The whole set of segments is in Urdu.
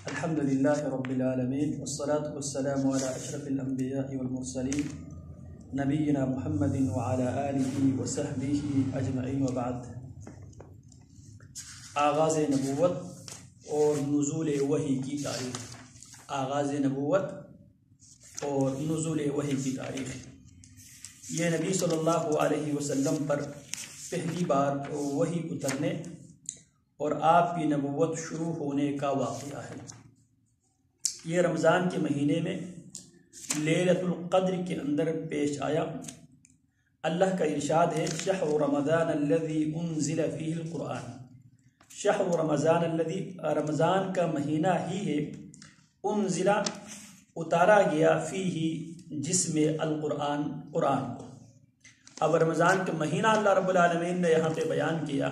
الحمد لله رب العالمين والصلاة والسلام على أشرف الأنبياء والمرسلين نبينا محمد وعلى آله وصحبه أجمعين وبعد. آغاز نبوت اور نزول وحی کی تاریخ. آغاز نبوت اور نزول وحی کی تاریخ. یہ نبی صلی اللہ علیہ وسلم پر پہلی بار وحی اترنے اور آپ کی نبوت شروع ہونے کا واقعہ ہے. یہ رمضان کے مہینے میں لیلۃ القدر کے اندر پیش آیا. اللہ کا ارشاد ہے شہر رمضان الذی انزل فیہ القرآن. شہر رمضان الذی، رمضان کا مہینہ ہی ہے، انزل اتارا گیا، فیہ جس میں القرآن، قرآن کو. اب رمضان کا مہینہ اللہ رب العالمین نے یہاں پہ بیان کیا،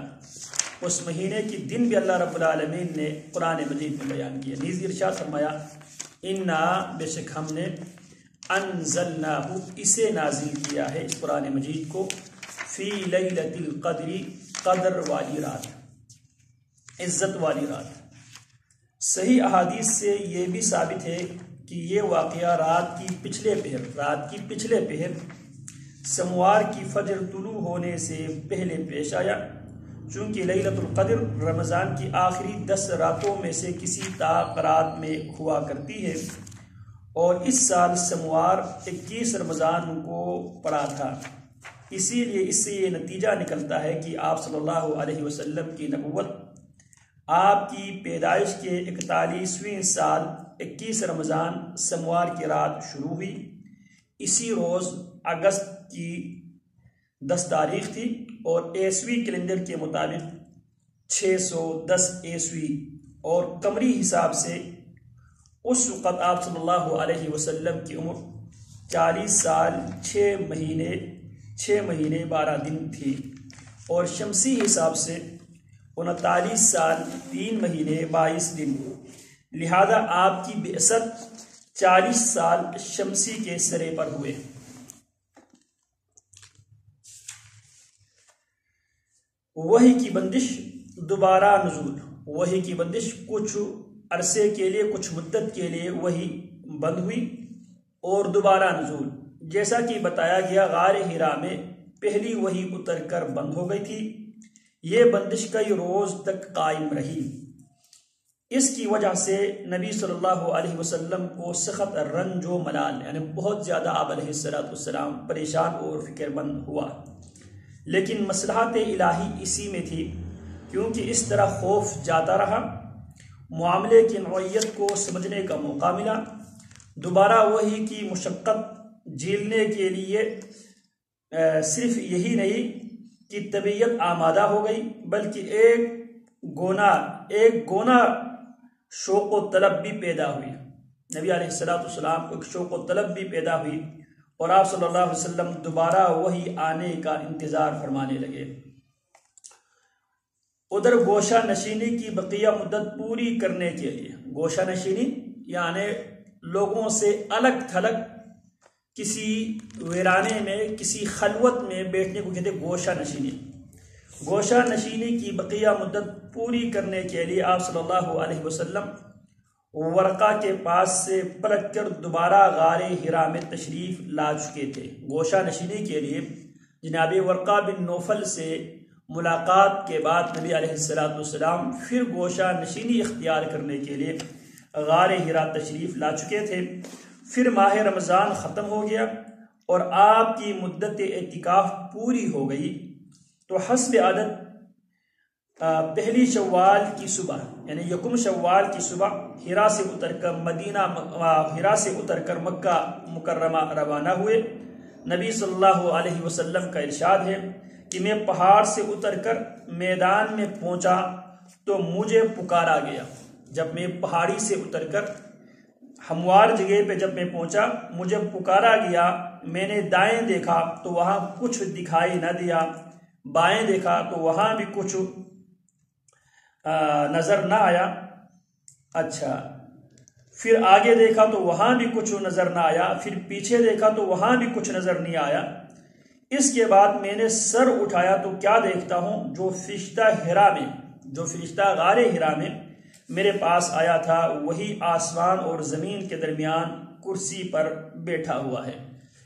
اس مہینے کی دن بھی اللہ رب العالمین نے قرآن مجید میں بیان کیا. نیز ارشاد فرمایا انا، بے شک ہم نے، انزلناہ، اسے نازل کیا ہے، اس قرآن مجید کو، فی لیلۃ القدر، قدر والی رات، عزت والی رات. صحیح احادیث سے یہ بھی ثابت ہے کہ یہ واقعہ رات کی پچھلے پہر سموار کی فجر طلوع ہونے سے پہلے پیش آیا. چونکہ لیلۃ القدر رمضان کی آخری 10 راتوں میں سے کسی طاق رات میں ہوا کرتی ہے، اور اس سال سموار 21 رمضان کو پڑا تھا. اسی لیے اس سے یہ نتیجہ نکلتا ہے کہ آپ صلی اللہ علیہ وسلم کی نبوت آپ کی پیدائش کے 41ویں سال 21 رمضان سموار کی رات شروع ہوئی. اسی روز اگست کی 10 تاریخ تھی، اور عیسوی کیلنڈر کے مطابق 610 عیسوی، اور قمری حساب سے اس وقت آپ صلی اللہ علیہ وسلم کی عمر 40 سال 6 مہینے 12 دن تھی، اور شمسی حساب سے 39 سال 3 مہینے 22 دن. لہذا آپ کی بعثت 40 سال شمسی کے سرے پر ہوئے. وحی کی بندش، دوبارہ نزول. وحی کی بندش کچھ عرصے کے لیے، کچھ مدت کے لیے وحی بند ہوئی، اور دوبارہ نزول. جیسا کہ بتایا گیا غار حرا میں پہلی وحی اتر کر بند ہو گئی تھی. یہ بندش کئی روز تک قائم رہی. اس کی وجہ سے نبی صلی اللہ علیہ وسلم کو سخت رنج و ملال، یعنی بہت زیادہ آپ علیہ السلام پریشان اور فکر مند ہوا. لیکن مصلحت الہی اسی میں تھی، کیونکہ اس طرح خوف جاتا رہا، معاملے کی نوعیت کو سمجھنے کا موقع ملا. دوبارہ وحی کی مشقت جھیلنے کے لیے صرف یہی نہیں کہ طبیعت آمادہ ہو گئی، بلکہ ایک گونا شوق و طلب بھی پیدا ہوئی. نبی علیہ السلام کو ایک شوق و طلب بھی پیدا ہوئی، اور آپ صلی اللہ علیہ وسلم دوبارہ وحی آنے کا انتظار فرمانے لگے. ادھر گوشہ نشینی کی بقیہ مدت پوری کرنے کے لیے، گوشہ نشینی یعنی لوگوں سے الگ تھلگ کسی ویرانے میں، کسی خلوت میں بیٹھنے کو کہتے گوشہ نشینی. گوشہ نشینی کی بقیہ مدت پوری کرنے کے لیے آپ صلی اللہ علیہ وسلم ورقہ کے پاس سے پلٹ کر دوبارہ غار حرا میں تشریف لا چکے تھے. گوشہ نشینی کے لیے جناب ورقہ بن نوفل سے ملاقات کے بعد نبی علیہ السلام پھر گوشہ نشینی اختیار کرنے کے لیے غار حرا تشریف لا چکے تھے. پھر ماہ رمضان ختم ہو گیا اور آپ کی مدت اعتکاف پوری ہو گئی، تو حسب عادت پہلی شوال کی صبح، یعنی یکم شوال کی صبح حرا سے اتر کر مکہ مکرمہ روانہ ہوئے. نبی صلی اللہ علیہ وسلم کا ارشاد ہے کہ میں پہاڑ سے اتر کر میدان میں پہنچا تو مجھے پکارا گیا. جب میں پہاڑی سے اتر کر ہموار جگہ پہ جب میں پہنچا، مجھے پکارا گیا. میں نے دائیں دیکھا تو وہاں کچھ دکھائی نہ دیا، بائیں دیکھا تو وہاں بھی کچھ نظر نہ آیا. اچھا، پھر آگے دیکھا تو وہاں بھی کچھ نظر نہ آیا، پھر پیچھے دیکھا تو وہاں بھی کچھ نظر نہیں آیا. اس کے بعد میں نے سر اٹھایا تو کیا دیکھتا ہوں، جو فرشتہ غار حرا میں میرے پاس آیا تھا وہی آسمان اور زمین کے درمیان کرسی پر بیٹھا ہوا ہے۔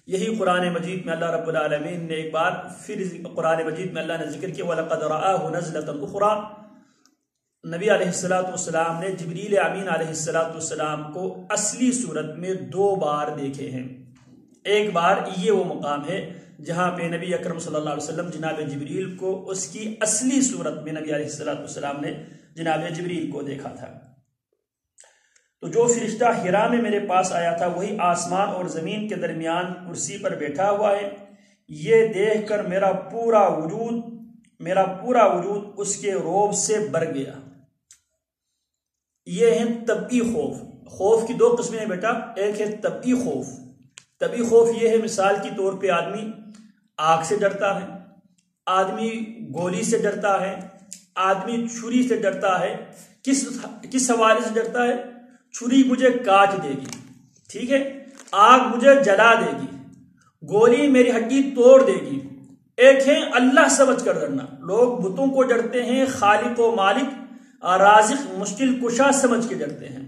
یہی قرآن مجید میں اللہ رب العالمین نے ایک بار پھر قرآن مجید میں اللہ نے ذکر کیا وَلَقَدْ رَآهُ نَزْلَةً أُخْرَى۔ نبی علیہ السلام نے جبریل امین علیہ السلام کو اصلی صورت میں 2 بار دیکھے ہیں۔ ایک بار یہ وہ مقام ہے جہاں پہ نبی اکرم صلی اللہ علیہ وسلم جناب جبریل کو اس کی اصلی صورت میں نبی علیہ السلام نے جناب جبریل کو دیکھا تھا۔ تو جو فرشتہ حرا میں میرے پاس آیا تھا وہی آسمان اور زمین کے درمیان کرسی پر بیٹھا ہوا ہے۔ یہ دیکھ کر میرا پورا وجود اس کے روب سے بھر گیا۔ یہ ہے طبعی خوف۔ خوف کی 2 قسمیں ہیں بیٹا، ایک ہے طبعی خوف۔ طبعی خوف یہ ہے مثال کے طور پہ آدمی آگ سے ڈرتا ہے، آدمی گولی سے ڈرتا ہے، آدمی چھری سے ڈرتا ہے۔ کس حوالے سے ڈرتا ہے؟ چھری مجھے کاٹ دے گی، ٹھیک ہے، آگ مجھے جلا دے گی، گولی میری ہڈی توڑ دے گی۔ ایک ہے اللہ سمجھ کر ڈرنا۔ لوگ بتوں کو ڈرتے ہیں، خالق و مالک رازق مشکل کشا سمجھ کے ڈرتے ہیں،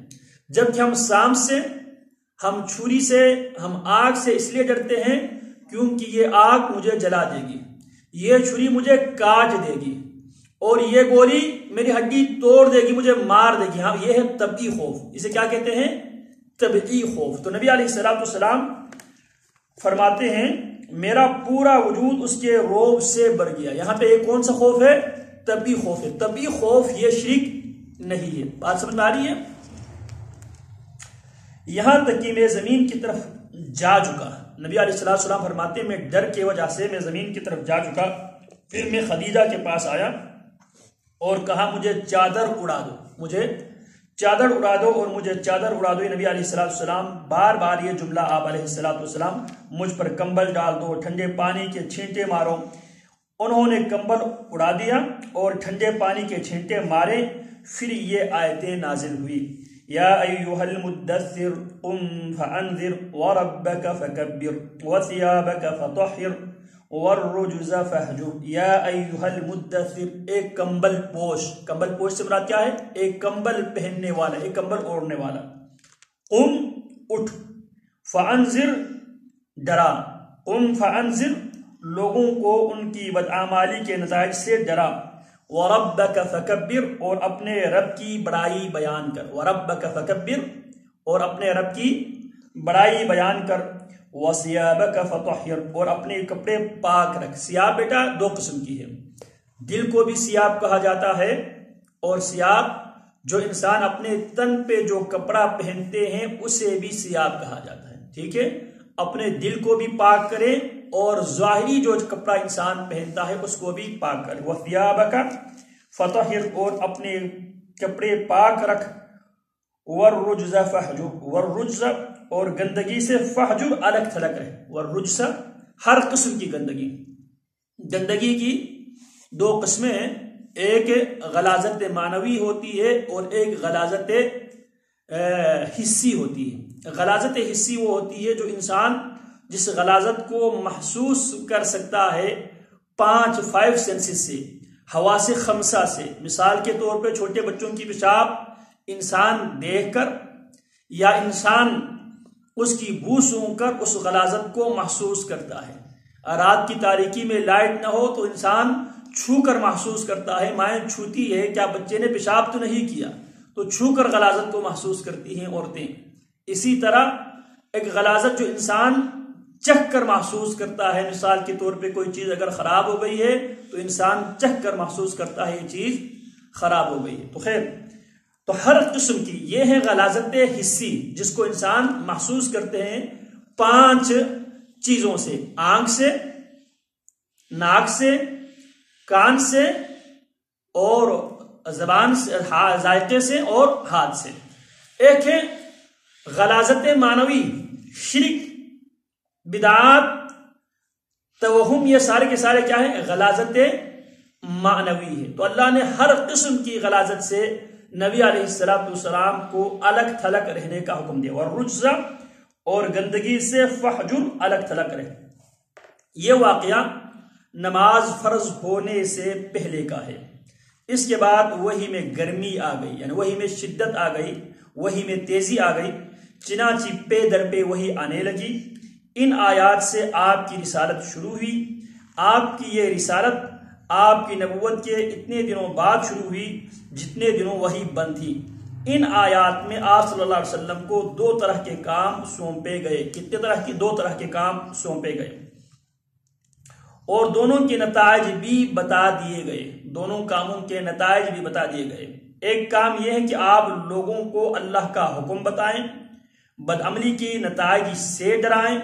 جبکہ ہم سانپ سے، ہم چھری سے، ہم آگ سے اس لیے ڈرتے ہیں کیونکہ یہ آگ مجھے جلا دے گی، یہ چھری مجھے کاٹ دے گی، اور یہ گولی میری ہڈی توڑ دے گی، مجھے مار دے گی۔ ہاں، یہ ہے طبعی خوف۔ اسے کیا کہتے ہیں؟ طبعی خوف۔ تو نبی علیہ السلام فرماتے ہیں میرا پورا وجود اس کے روب سے بھر گیا۔ یہاں پہ ایک کون سا خوف ہے؟ طبعی خوف ہے۔ طبعی خوف یہ شرک نہیں ہے۔ بات سمجھ میں آ رہی ہے؟ یہاں تک کہ میں زمین کی طرف جا چکا۔ نبی علیہ السلام فرماتے ہیں میں ڈر کی وجہ سے میں زمین کی طرف جا چکا، پھر میں خدیجہ کے پاس آیا اور کہا مجھے چادر اڑا دو، مجھے چادر اڑا دو، اور مجھے چادر اڑا دو۔ نبی علیہ السلام بار بار یہ جملہ آپ علیہ السلام مجھ پر کمبل ڈال دو، ٹھنڈے پانی کے چھینٹے مارو۔ انہوں نے کمبل اڑا دیا اور ٹھنڈے پانی کے چھینٹے مارے۔ پھر یہ آیتیں نازل ہوئی، یا ایھا المدثر قم فانذر وربک فکبر وثیابک فطہر والرجز فہجر۔ یا ایھا المدثر، ایک کمبل پوش۔ کمبل پوش سے مراد کیا ہے؟ ایک کمبل پہننے والا، ایک کمبل اوڑھنے والا۔ قم، اٹھ، فانذر، ڈرا، قم فانذر، لوگوں کو ان کی بدعمالی کے نتائج سے ڈرا۔ وَرَبَّكَ فَكَبِّرْ، اور اپنے رب کی بڑائی بیان کر۔ وَرَبَّكَ فَكَبِّرْ، اور اپنے رب کی بڑائی بیان کر۔ وَثِيَابَكَ فَطَهِّرْ، اور اپنے کپڑے پاک رکھ۔ سیاب بیٹا 2 قسم کی ہے، دل کو بھی سیاب کہا جاتا ہے، اور سیاب جو انسان اپنے تن پہ جو کپڑا پہنتے ہیں اسے بھی سیاب کہا جاتا ہے، ٹھیک ہے۔ اپنے دل کو بھی پاک کرے اور ظاہری جو کپڑا انسان پہنتا ہے اس کو بھی پاک کرے۔ وَثِيَابَكَ فَطَهِّرْ، اور اپنے کپڑے پاک رکھ۔ وَالرُّجْزَ فَاهْجُرْ، وَالرُّجْزَ، اور گندگی سے فَاهْجُرْ، الگ تھلگ رہے۔ وَالرُّجْزَ، ہر قسم کی گندگی۔ گندگی کی 2 قسمیں ہیں، ایک غلاظت معنوی ہوتی ہے اور ایک غلاظت حسی ہوتی ہے۔ غلاظت حسی وہ ہوتی ہے جو انسان جس غلاظت کو محسوس کر سکتا ہے 5 سینسز سے، حواس 5 سے۔ مثال کے طور پہ چھوٹے بچوں کی پیشاب انسان دیکھ کر یا انسان اس کی بو سونگھ کر اس غلاظت کو محسوس کرتا ہے۔ رات کی تاریکی میں لائٹ نہ ہو تو انسان چھو کر محسوس کرتا ہے، مائیں چھوتی ہے کیا بچے نے پیشاب تو نہیں کیا، تو چھو کر غلاظت کو محسوس کرتی ہیں عورتیں۔ اسی طرح ایک غلاظت جو انسان چکھ کر محسوس کرتا ہے، مثال کے طور پہ کوئی چیز اگر خراب ہو گئی ہے تو انسان چکھ کر محسوس کرتا ہے یہ چیز خراب ہو گئی ہے۔ تو خیر، تو ہر قسم کی یہ ہے غلاظت حسی جس کو انسان محسوس کرتے ہیں 5 چیزوں سے، آنکھ سے، ناک سے، کان سے، اور زبان سے، ذائقے سے، اور ہاتھ سے۔ ایک ہے غلاظت معنوی، شرک، بدعات، توہم، یہ سارے کے سارے کیا ہیں؟ غلاظت معنوی ہے۔ تو اللہ نے ہر قسم کی غلاظت سے نبی علیہ السلام کو الگ تھلگ رہنے کا حکم دیا۔ والرجز، اور گندگی سے فحجر، الگ تھلگ رہے۔ یہ واقعہ نماز فرض ہونے سے پہلے کا ہے۔ اس کے بعد وحی میں گرمی آ گئی، یعنی وحی میں شدت آ گئی، وحی میں تیزی آ گئی، چنانچہ پے در پہ وحی آنے لگی۔ ان آیات سے آپ کی رسالت شروع ہوئی۔ آپ کی یہ رسالت آپ کی نبوت کے اتنے دنوں بعد شروع ہوئی جتنے دنوں وحی بند تھی۔ ان آیات میں آپ صلی اللہ علیہ وسلم کو 2 طرح کے کام سونپے گئے۔ کتنے طرح کی؟ 2 طرح کے کام سونپے گئے، اور دونوں کے نتائج بھی بتا دیے گئے۔ دونوں کاموں کے نتائج بھی بتا دیے گئے۔ ایک کام یہ ہے کہ آپ لوگوں کو اللہ کا حکم بتائیں، بدعملی کے نتائج سے ڈرائیں۔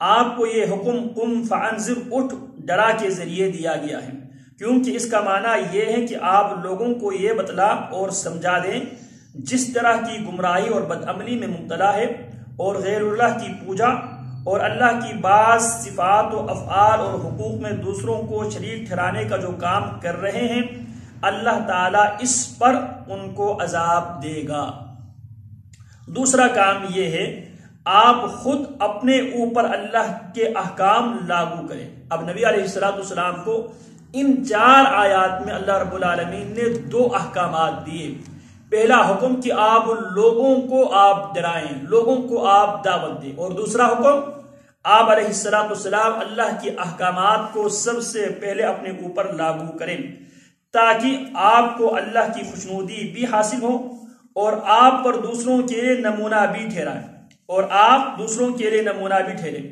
آپ کو یہ حکم قم فانذر، اٹھ ڈرا کے ذریعے دیا گیا ہے، کیونکہ اس کا معنی یہ ہے کہ آپ لوگوں کو یہ بتلا اور سمجھا دیں جس طرح کی گمراہی اور بدعملی میں مبتلا ہے اور غیر اللہ کی پوجا اور اللہ کی بعض صفات و افعال اور حقوق میں دوسروں کو شریک ٹھہرانے کا جو کام کر رہے ہیں، اللہ تعالیٰ اس پر ان کو عذاب دے گا۔ دوسرا کام یہ ہے آپ خود اپنے اوپر اللہ کے احکام لاگو کریں۔ اب نبی علیہ السلام کو ان 4 آیات میں اللہ رب العالمین نے 2 احکامات دیے۔ پہلا حکم کہ آپ لوگوں کو آپ ڈرائیں، لوگوں کو آپ دعوت دیں، اور دوسرا حکم آپ علیہ السلام اللہ کے احکامات کو سب سے پہلے اپنے اوپر لاگو کریں، تاکہ آپ کو اللہ کی خوشنودی بھی حاصل ہو اور آپ پر دوسروں کے لیے نمونہ بھی ٹھہرائیں، اور آپ دوسروں کے لیے نمونہ بھی ٹھہریں۔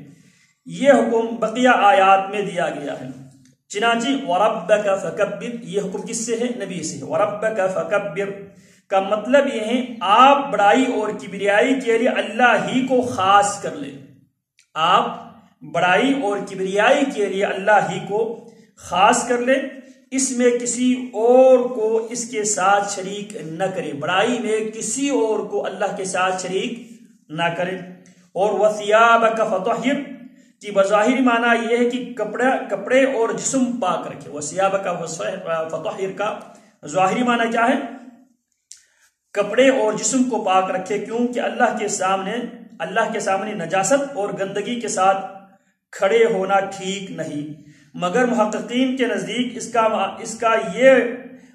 یہ حکم بقیہ آیات میں دیا گیا ہے۔ چنانچہ وَرَبَّكَ فَكَبِّرْ، یہ حکم کس سے ہے؟ نبی سے۔ وَرَبَّكَ فَكَبِّرْ کا مطلب یہ ہے آپ بڑائی اور کبریائی کے لیے اللہ ہی کو خاص کر لیں۔ آپ بڑائی اور کبریائی کے لیے اللہ ہی کو خاص کر لیں، اس میں کسی اور کو اس کے ساتھ شریک نہ کریں، بڑائی میں کسی اور کو اللہ کے ساتھ شریک نہ کریں۔ اور وَثِيَابَكَ فَطَهِّرْ کی بظاہری معنی یہ ہے کہ کپڑے اور جسم پاک رکھے۔ وَثِيَابَكَ فَطَهِّرْ کا ظاہری معنی کیا ہے؟ کپڑے اور جسم کو پاک رکھے، کیونکہ اللہ کے سامنے نجاست اور گندگی کے ساتھ کھڑے ہونا ٹھیک نہیں، مگر محققین کے نزدیک اس کا یہ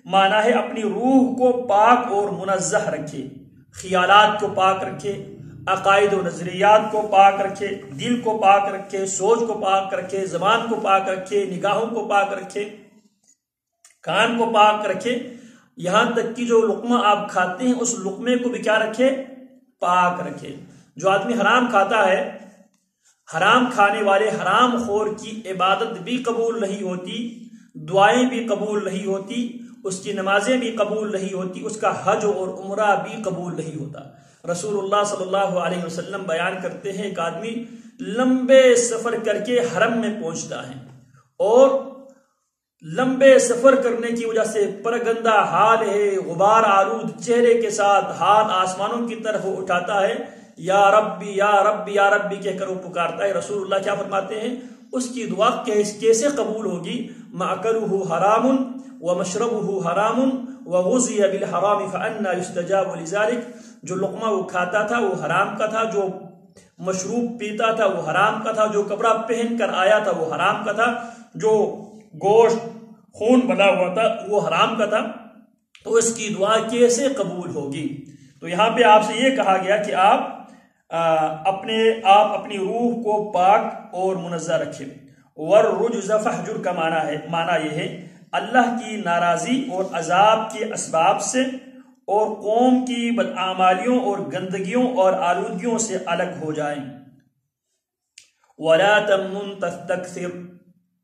معنی ہے اپنی روح کو پاک اور منزہ رکھے، خیالات کو پاک رکھے، عقائد و نظریات کو پاک رکھے، دل کو پاک رکھے، سوچ کو پاک رکھے، زبان کو پاک رکھے، نگاہوں کو پاک رکھے، کان کو پاک رکھے، یہاں تک کہ جو لقمہ آپ کھاتے ہیں اس لقمے کو بھی کیا رکھے؟ پاک رکھے۔ جو آدمی حرام کھاتا ہے، حرام کھانے والے حرام خور کی عبادت بھی قبول نہیں ہوتی، دعائیں بھی قبول نہیں ہوتی، اس کی نمازیں بھی قبول نہیں ہوتی، اس کا حج اور عمرہ بھی قبول نہیں ہوتا۔ رسول اللہ صلی اللہ علیہ وسلم بیان کرتے ہیں ایک آدمی لمبے سفر کر کے حرم میں پہنچتا ہے، اور لمبے سفر کرنے کی وجہ سے پرگندہ حال ہے، غبار آلود چہرے کے ساتھ ہاتھ آسمانوں کی طرف اٹھاتا ہے، یا ربی یا ربی یا ربی کہہ کر وہ پکارتا ہے۔ رسول اللہ کیا فرماتے ہیں؟ اس کی دعا کیسے قبول ہوگی؟ مأکلہ حرام ومشربہ حرام وغذی بالحرام فأنی یستجاب لذلک، جو لقمہ وہ کھاتا تھا وہ حرام کا تھا، جو مشروب پیتا تھا وہ حرام کا تھا، جو کپڑا پہن کر آیا تھا وہ حرام کا تھا، جو گوشت خون بنا ہوا تھا وہ حرام کا تھا، تو اس کی دعا کیسے قبول ہوگی؟ تو یہاں پہ آپ سے یہ کہا گیا کہ آپ اپنی روح کو پاک اور منزہ رکھیں۔ وَالرُّجْزَ فَاهْجُرْ کا معنی یہ ہے اللہ کی ناراضی اور عذاب کے اسباب سے اور قوم کی بدعمالیوں اور گندگیوں اور آلودگیوں سے الگ ہو جائیں۔ وَلَا تَمْنُن تَسْتَكْثِرْ،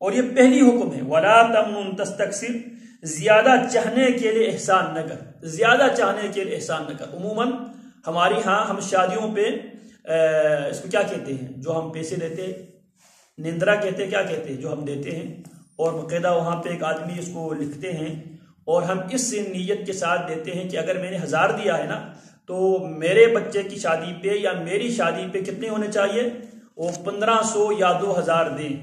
اور یہ پہلی حکم ہے، وَلَا تَمْنُن تَسْتَكْثِرْ، زیادہ چاہنے کے لیے احسان نہ کر، زیادہ چاہنے کے لیے احسان نہ کر۔ عموماً ہماری ہاں ہم شادیوں پہ اس کو کیا کہتے ہیں؟ جو ہم پیسے دیتے، نندرا کہتے ہیں، کیا کہتے ہیں؟ جو ہم دیتے ہیں، اور باقاعدہ وہاں پہ ایک آدمی اس کو لکھتے ہیں، اور ہم اس نیت کے ساتھ دیتے ہیں کہ اگر میں نے 1000 دیا ہے نا تو میرے بچے کی شادی پہ یا میری شادی پہ کتنے ہونے چاہیے؟ وہ 1500 یا 2000 دیں۔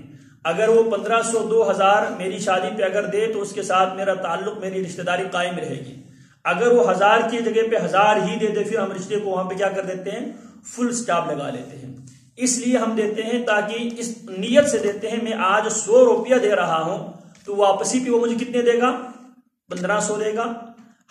اگر وہ 1500 2000 میری شادی پہ اگر دے تو اس کے ساتھ میرا تعلق، میری رشتہ داری قائم رہے گی۔ اگر وہ 1000 کی جگہ پہ 1000 ہی دے دے، پھر ہم رشتے کو وہاں پہ کیا کر دیتے ہیں؟ فل سٹاپ لگا لیتے ہیں۔ اس لیے ہم دیتے ہیں تاکہ اس نیت سے دیتے ہیں میں آج 100 روپیہ دے رہا ہوں تو واپسی پہ وہ مجھے کتنے دے گا؟ 1500 دے گا،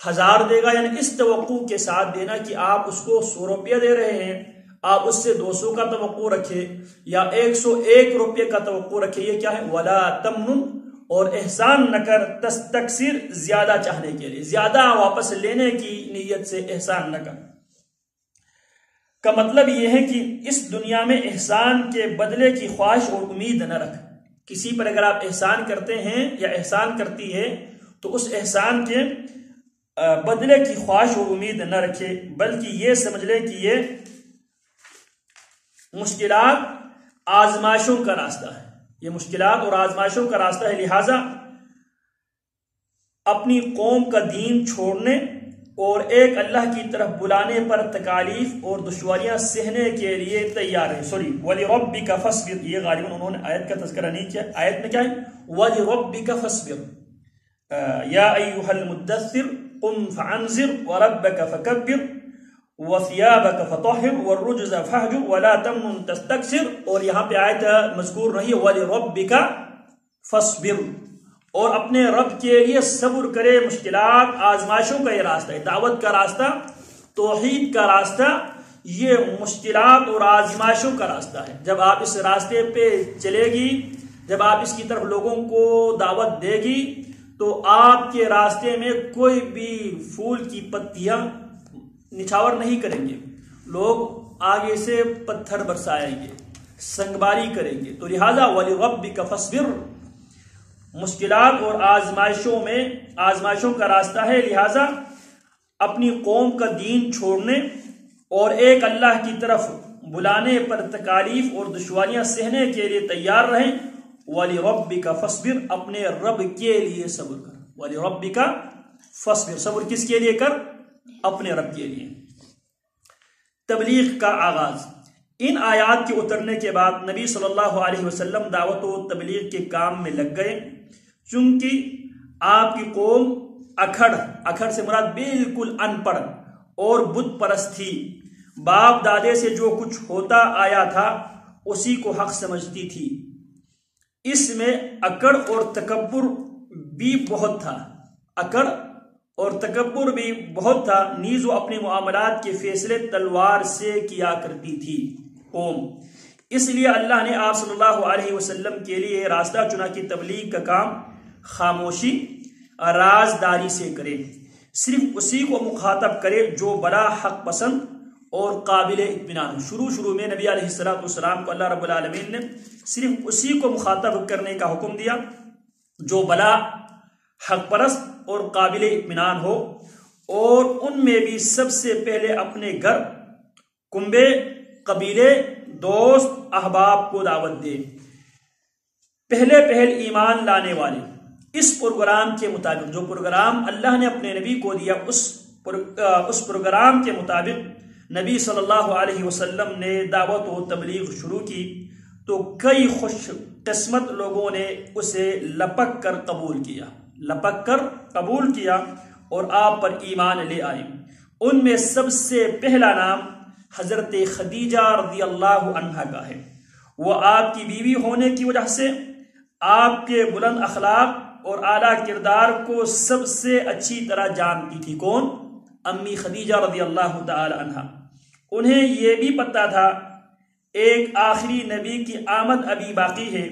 1000 دے گا، یعنی اس توقع کے ساتھ دینا کہ آپ اس کو 100 روپیہ دے رہے ہیں، آپ اس سے 200 کا توقع رکھے یا 101 روپے کا توقع رکھے. یہ کیا ہے؟ ولا تمنن، اور احسان نہ کر تستکثر، زیادہ چاہنے کے لیے، زیادہ واپس لینے کی نیت سے احسان نہ کر. کا مطلب یہ ہے کہ اس دنیا میں احسان کے بدلے کی خواہش اور امید نہ رکھ. کسی پر اگر آپ احسان کرتے ہیں یا احسان کرتی ہے تو اس احسان کے بدلے کی خواہش اور امید نہ رکھے، بلکہ یہ سمجھ لے کہ یہ مشکلات آزمائشوں کا راستہ ہے، یہ مشکلات اور آزمائشوں کا راستہ ہے. لہٰذا اپنی قوم کا دین چھوڑنے اور ایک اللہ کی طرف بلانے پر تکالیف اور دشواریاں سہنے کے لیے تیار ہے. وَلِرَبِّكَ فَاصْبِرْ، یہ غالباً انہوں نے آیت کا تذکرہ نہیں کیا. آیت میں کیا ہے؟ وَلِرَبِّكَ فَاصْبِرْ يَا أَيُّهَا الْمُدَّثِّرْ قُمْ فَأَنذِرْ وَرَبَّكَ فَكَبِّرْ وَثِيَابَكَ فَطَهِّرْ وَالرُّجْزَ فَاهْجُرْ وَلَا تَمْنُن تَسْتَكْثِرْ. اور یہاں پہ آیت مذکور نہیں ہے وَلِرَبِّكَ فَاصْبِرْ، اور اپنے رب کے لیے صبر کرے. مشکلات آزمائشوں کا یہ راستہ ہے، دعوت کا راستہ، توحید کا راستہ، یہ مشکلات اور آزمائشوں کا راستہ ہے. جب آپ اس راستے پہ چلے گی، جب آپ اس کی طرف لوگوں کو دعوت دے گی، تو آپ کے راستے میں کوئی بھی پھول کی پتیاں نچھاور نہیں کریں گے، لوگ آگے سے پتھر برسائیں گے، سنگباری کریں گے. تو لہذا وَلِرَبِّكَ فَاصْبِرْ، مشکلات اور آزمائشوں کا راستہ ہے. لہذا اپنی قوم کا دین چھوڑنے اور ایک اللہ کی طرف بلانے پر تکالیف اور دشواریاں سہنے کے لیے تیار رہیں. وَلِرَبِّكَ فَاصْبِرْ، اپنے رب کے لیے صبر کر. وَلِرَبِّكَ فَاصْبِرْ، صبر کس کے لیے کر؟ اپنے رب کے لیے. تبلیغ کا آغاز. ان آیات کے اترنے کے بعد نبی صلی اللہ علیہ وسلم دعوت و تبلیغ کے کام میں لگ گئے، چونکہ آپ کی قوم اکھڑ سے مراد بالکل ان پڑھ اور بت پرست تھی. باپ دادے سے جو کچھ ہوتا آیا تھا اسی کو حق سمجھتی تھی. اس میں اکڑ اور تکبر بھی بہت تھا، اکڑ اور تکبر بھی بہت تھا. نیز وہ اپنے معاملات کے فیصلے تلوار سے کیا کرتی تھی قوم. اس لیے اللہ نے آپ صلی اللہ علیہ وسلم کے لیے راستہ چنا کہ تبلیغ کا کام خاموشی رازداری سے کرے، صرف اسی کو مخاطب کرے جو بڑا حق پسند اور قابل اطمینان. شروع میں نبی علیہ السلام کو اللہ رب العالمین نے صرف اسی کو مخاطب کرنے کا حکم دیا جو بلا حق پرست اور قابل اطمینان ہو، اور ان میں بھی سب سے پہلے اپنے گھر، کنبے، قبیلے، دوست، احباب کو دعوت دے. پہل ایمان لانے والے. اس پروگرام کے مطابق، جو پروگرام اللہ نے اپنے نبی کو دیا، اس پروگرام کے مطابق نبی صلی اللہ علیہ وسلم نے دعوت و تبلیغ شروع کی تو کئی خوش قسمت لوگوں نے اسے لپک کر قبول کیا اور آپ پر ایمان لے آئے. ان میں سب سے پہلا نام حضرت خدیجہ رضی اللہ عنہا کا ہے. وہ آپ کی بیوی ہونے کی وجہ سے آپ کے بلند اخلاق اور اعلیٰ کردار کو سب سے اچھی طرح جانتی تھی. کون؟ امی خدیجہ رضی اللہ تعالی عنہا. انہیں یہ بھی پتہ تھا ایک آخری نبی کی آمد ابھی باقی ہے.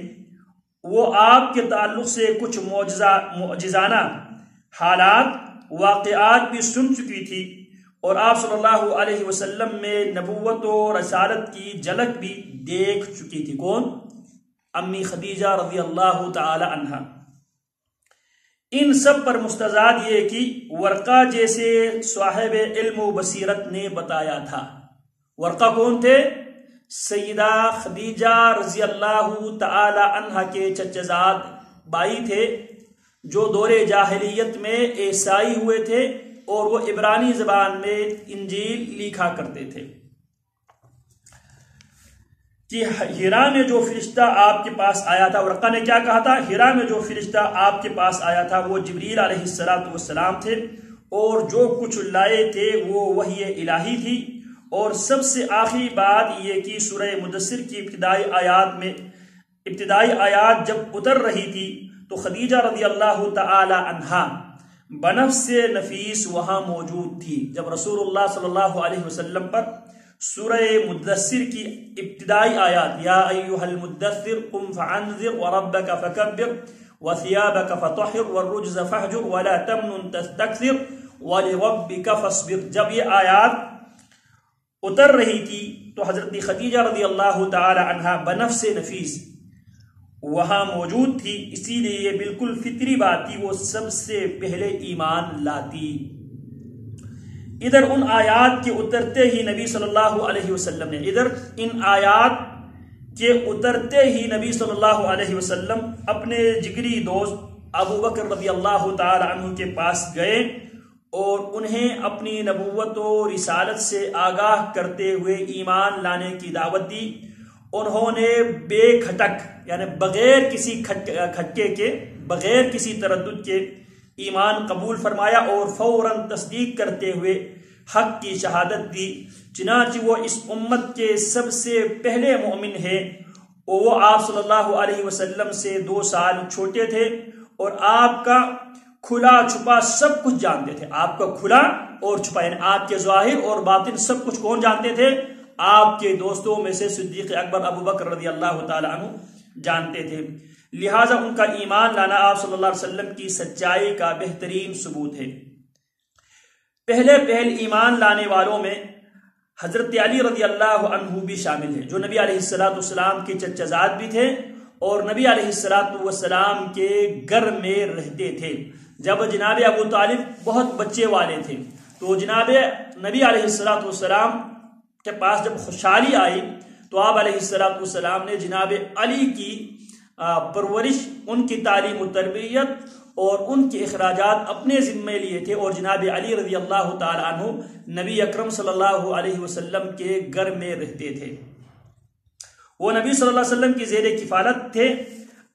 وہ آپ کے تعلق سے کچھ معجزانہ حالات، واقعات بھی سن چکی تھی اور آپ صلی اللہ علیہ وسلم میں نبوت و رسالت کی جھلک بھی دیکھ چکی تھی. کون؟ امی خدیجہ رضی اللہ تعالی عنہا. ان سب پر مستزاد یہ کہ ورقہ جیسے صاحب علم و بصیرت نے بتایا تھا. ورقہ کون تھے؟ سیدہ خدیجہ رضی اللہ تعالی عنہا کے چچزاد بھائی تھے جو دور جاہلیت میں عیسائی ہوئے تھے اور وہ عبرانی زبان میں انجیل لکھا کرتے تھے. کہ ہیرا میں جو فرشتہ آپ کے پاس آیا تھا، ورقہ نے کیا کہا تھا؟ ہیرا میں جو فرشتہ آپ کے پاس آیا تھا وہ جبریل علیہ السلام تھے اور جو کچھ لائے تھے وہ وحی الہی تھی. اور سب سے آخری بات یہ کہ سورہ مدثر کی ابتدائی آیات جب اتر رہی تھی تو خدیجہ رضی اللہ تعالی عنہا بنفس نفیس وہاں موجود تھی جب رسول اللہ صلی اللہ علیہ وسلم پر سورہ مدثر کی ابتدائی آیات یا ایھا المدثر قم فانذر وربک فکبر وثیابک فطہر والرجز فہجر ولا تمنن تستکثر ولربک فاصبر، جب یہ آیات اتر رہی تھی تو حضرت خدیجہ رضی اللہ تعالی عنہا بنفس نفیس وہاں موجود تھی، اسی لیے یہ بالکل فطری بات تھی، وہ سب سے پہلے ایمان لاتی۔ ادھر ان آیات کے اترتے ہی نبی صلی اللہ علیہ وسلم نے ان آیات کے اترتے ہی نبی صلی اللہ علیہ وسلم اپنے جگری دوست ابو بکر رضی اللہ تعالی عنہ کے پاس گئے اور انہیں اپنی نبوت و رسالت سے آگاہ کرتے ہوئے ایمان لانے کی دعوت دی۔ انہوں نے بے کھٹک یعنی بغیر کسی کھٹکے کے، بغیر کسی تردد کے ایمان قبول فرمایا اور فوراً تصدیق کرتے ہوئے حق کی شہادت دی۔ چنانچہ وہ اس امت کے سب سے پہلے مومن ہیں، اور وہ آپ صلی اللہ علیہ وسلم سے 2 سال چھوٹے تھے اور آپ کا کھلا چھپا سب کچھ جانتے تھے۔ آپ کا کھلا اور چھپا یعنی آپ کے ظاہر اور باطن سب کچھ کون جانتے تھے؟ آپ کے دوستوں میں سے صدیق اکبر ابو بکر رضی اللہ تعالی عنہ جانتے تھے۔ لہٰذا ان کا ایمان لانا آپ صلی اللہ علیہ وسلم کی سچائی کا بہترین ثبوت ہے۔ پہلے ایمان لانے والوں میں حضرت علی رضی اللہ عنہ بھی شامل ہے، جو نبی علیہ السلام کے چچا زاد بھی تھے اور نبی علیہ السلام کے گھر میں رہتے تھے۔ جب جناب ابو طالب بہت بچے والے تھے تو جناب نبی علیہ السلام کے پاس جب خوشحالی آئی تو آپ علیہ السلام نے جناب علی کی پرورش، ان کی تعلیم و تربیت اور ان کے اخراجات اپنے ذمے لیے تھے، اور جناب علی رضی اللہ تعالی عنہ نبی اکرم صلی اللہ علیہ وسلم کے گھر میں رہتے تھے۔ وہ نبی صلی اللہ علیہ وسلم کی زیر کفالت تھے،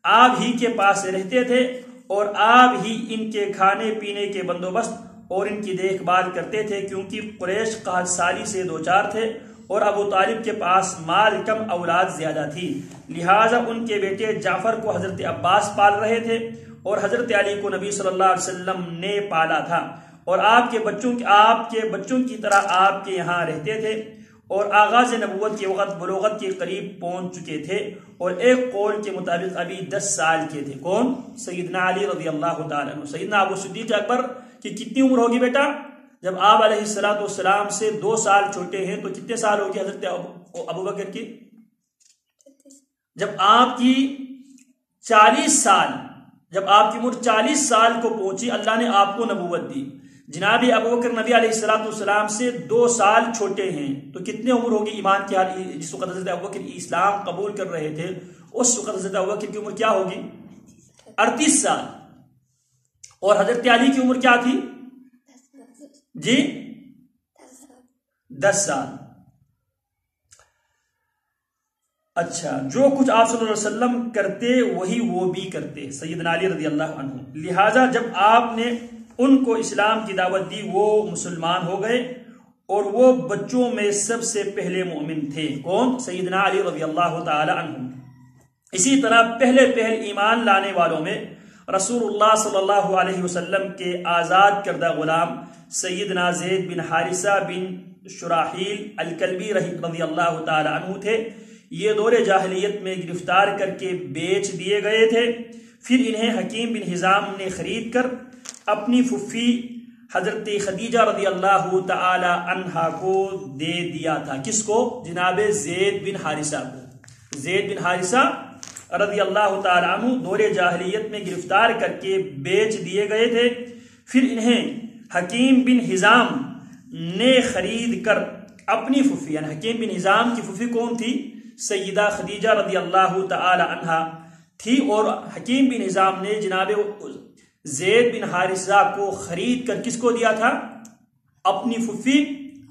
آپ ہی کے پاس رہتے تھے اور آپ ہی ان کے کھانے پینے کے بندوبست اور ان کی دیکھ بھال کرتے تھے، کیونکہ قریش قحط سالی سے دوچار تھے اور ابو طالب کے پاس مال کم اولاد زیادہ تھی، لہٰذا ان کے بیٹے جعفر کو حضرت عباس پال رہے تھے اور حضرت علی کو نبی صلی اللہ علیہ وسلم نے پالا تھا، اور آپ کے بچوں کی طرح آپ کے یہاں رہتے تھے، اور آغاز نبوت کے وقت بلوغت کے قریب پہنچ چکے تھے، اور ایک قول کے مطابق ابھی 10 سال کے تھے۔ کون؟ سیدنا علی رضی اللہ تعالیٰ عنہ۔ سیدنا ابو صدیق اکبر کی کتنی عمر ہوگی بیٹا؟ جب آپ علیہ السلام سے 2 سال چھوٹے ہیں تو کتنے سال ہوگی حضرت ابو بکر کی؟ جب آپ کی 40 سال، جب آپ کی عمر 40 سال کو پہنچی، اللہ نے آپ کو نبوت دی۔ جناب ابو بکر نبی علیہ السلام سے 2 سال چھوٹے ہیں تو کتنے عمر ہوگی ایمان کی حال؟ جس وقت حضرت ابو بکر اسلام قبول کر رہے تھے اس وقت حضرت ابو بکر کی عمر کیا ہوگی؟ 38 سال۔ اور حضرت علی کی عمر کیا تھی؟ جی 10 سال۔ اچھا، جو کچھ آپ صلی اللہ علیہ وسلم کرتے وہی وہ بھی کرتے، سیدنا علی رضی اللہ عنہ۔ لہٰذا جب آپ نے ان کو اسلام کی دعوت دی وہ مسلمان ہو گئے، اور وہ بچوں میں سب سے پہلے مومن تھے۔ کون؟ سیدنا علی رضی اللہ تعالی عنہ۔ اسی طرح پہلے ایمان لانے والوں میں رسول اللہ صلی اللہ علیہ وسلم کے آزاد کردہ غلام سیدنا زید بن حارثہ بن شراحیل الکلبی رضی اللہ تعالی عنہ تھے۔ یہ دور جاہلیت میں گرفتار کر کے بیچ دیے گئے تھے، پھر انہیں حکیم بن حزام نے خرید کر اپنی پھوپھی حضرت خدیجہ رضی اللہ تعالی عنہا کو دے دیا تھا۔ کس کو؟ جناب زید بن حارثہ کو۔ زید بن حارثہ رضی اللہ تعالی عنہ دور جاہلیت میں گرفتار کر کے بیچ دیے گئے تھے، پھر انہیں حکیم بن حزام نے خرید کر اپنی پھوپھی، یعنی حکیم بن حزام کی پھوپھی کون تھی؟ سیدہ خدیجہ رضی اللہ تعالی عنہا تھی، اور حکیم بن حزام نے جناب زید بن حارثہ کو خرید کر کس کو دیا تھا؟ اپنی پھوپھی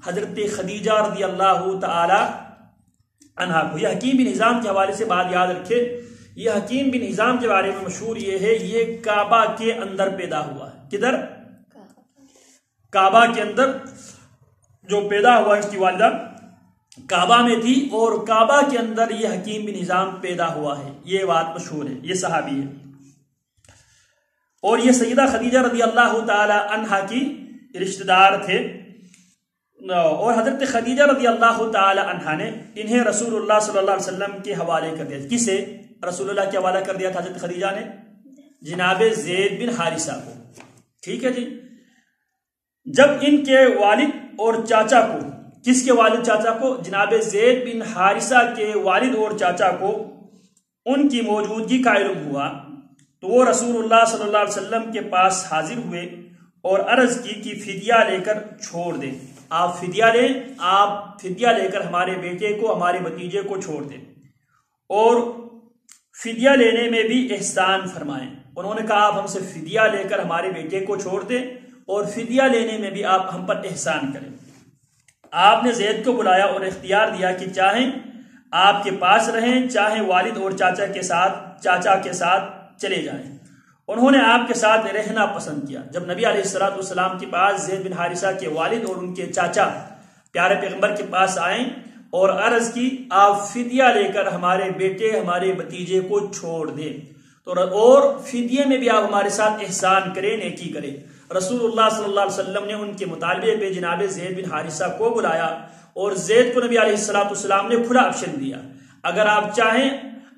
حضرت خدیجہ رضی اللہ تعالی عنہا کو۔ یہ حکیم بن حزام کے حوالے سے بات یاد رکھے، یہ حکیم بن حزام کے بارے میں مشہور یہ ہے، یہ کعبہ کے اندر پیدا ہوا ہے۔ کدھر؟ کعبہ کے اندر جو پیدا ہوا، اس کی والدہ کعبہ میں تھی اور کعبہ کے اندر یہ حکیم بن حزام پیدا ہوا ہے، یہ بات مشہور ہے، یہ صحابی ہے۔ اور یہ سیدہ خدیجہ رضی اللہ تعالی عنہا کی رشتہ دار تھے، اور حضرت خدیجہ رضی اللہ تعالی عنہا نے انہیں رسول اللہ صلی اللہ علیہ وسلم کے حوالے کر دیا۔ کسے رسول اللہ کے حوالہ کر دیا تھا حضرت خدیجہ نے؟ جناب زید بن حارثہ کو، ٹھیک ہے جی۔ جب ان کے والد اور چاچا کو، کس کے والد چاچا کو؟ جناب زید بن حارثہ کے والد اور چاچا کو ان کی موجودگی کا علم ہوا تو وہ رسول اللہ صلی اللہ علیہ وسلم کے پاس حاضر ہوئے اور عرض کی کہ فدیہ لے کر چھوڑ دیں، آپ فدیہ لیں، آپ فدیہ لے کر ہمارے بیٹے کو، ہمارے بھتیجے کو چھوڑ دیں، اور فدیہ لینے میں بھی احسان فرمائیں۔ انہوں نے کہا آپ ہم سے فدیہ لے کر ہمارے بیٹے کو چھوڑ دیں اور فدیہ لینے میں بھی آپ ہم پر احسان کریں۔ آپ نے زید کو بلایا اور اختیار دیا کہ چاہیں آپ کے پاس رہیں، چاہیں والد اور چاچا کے ساتھ چلے جائیں۔ انہوں نے آپ کے ساتھ رہنا پسند کیا۔ جب نبی علیہ السلام کے پاس زید بن حارثہ کے والد اور ان کے چاچا پیارے پیغمبر کے پاس آئیں اور عرض کی آپ فدیہ لے کر ہمارے بیٹے، ہمارے بھتیجے کو چھوڑ دیں اور فدیے میں بھی آپ ہمارے ساتھ احسان کریں، نیکی کریں۔ رسول اللہ صلی اللہ علیہ وسلم نے ان کے مطالبے پہ جناب زید بن حارثہ کو بلایا اور زید کو نبی علیہ السلام نے کھلا آپشن دیا، اگر آپ چاہیں